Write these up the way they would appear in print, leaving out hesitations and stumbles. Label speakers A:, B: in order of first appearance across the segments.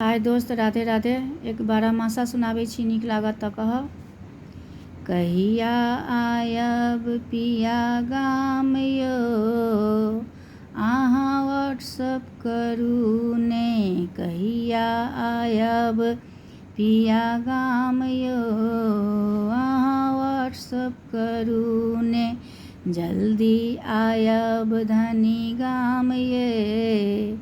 A: हाय दोस्त, राधे राधे। एक बारहमासा सुनाबै छी, नीक लागत तऽ कहब। कहिया आयब पिया गाम यौ, अहाँ व्हाट्सअप करू ने। कहिया आयब पिया गाम यौ, अहाँ व्हाट्सअप करू ने। जल्दी आयब धनी गाम ये,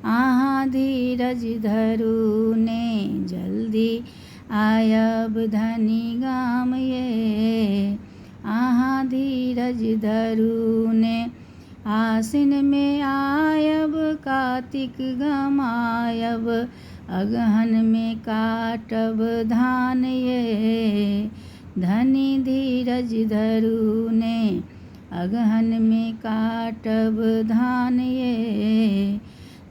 A: अहाँ धीरज धरू ने। जल्दी आयब धनी गाम ये, अहाँ धीरज धरू ने। आसिन में आयब कार्तिक गमायब, अगहन में काटब धान ये। धनी धीरज धरू ने, अगहन में काटब धान ये।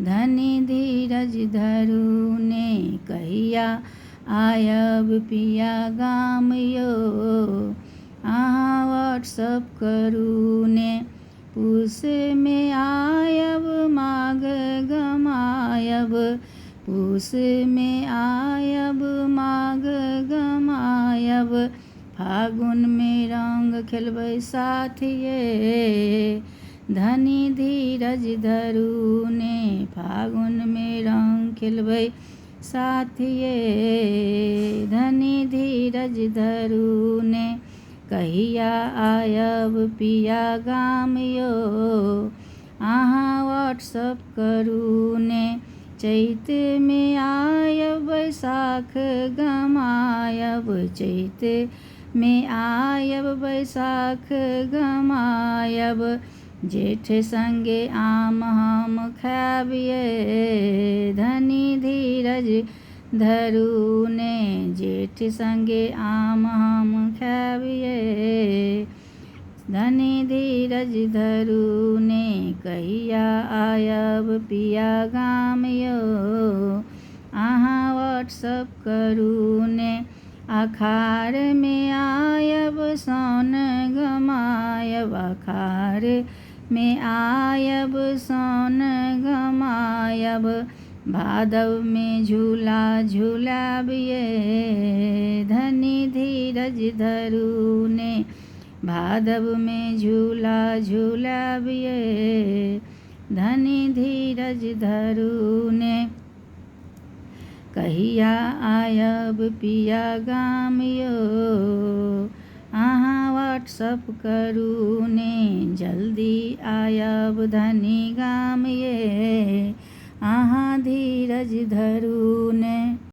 A: धनी धीरज धरू ने। कहिया आयब पिया गाम यौ, अहाँ व्हाट्सअप करू ने। पूस में आयब माघ गमायब, पूस में आयब माघ गमायब। फागुन में रंग खेलबै साथ ये, धनी धीरज धरू ने। फागुन में रंग खेलबै साथ ये, धनी धीरज धरू ने। कहिया आयब पिया गाम यौ, अहाँ व्हाट्सअप करू ने। चैत में आयब बैसाख गमायब, चैत में आयब बैसाख गमायब। जेठ संगे आम हम खायब ये, धनी धीरज धरू ने। जेठ संगे आम हम खायब ये, धनी धीरज धरू ने। कहिया आयब पिया गाम यौ, अहाँ व्हाट्सअप करू ने। आषाढ़ में आयब साउन गमायब, आषाढ़ में आयब साउन गमायब। भादव में झूला झूलाब ये, धनी धीरज धरू ने। भादव में झूला झूलाब ये, धनी धीरज धरू ने। कहिया आयब पिया गाम यौ, अहाँ व्हाट्सअप करू ने। जल्दी आयब धनी गाम ये, अहाँ धीरज धरू ने।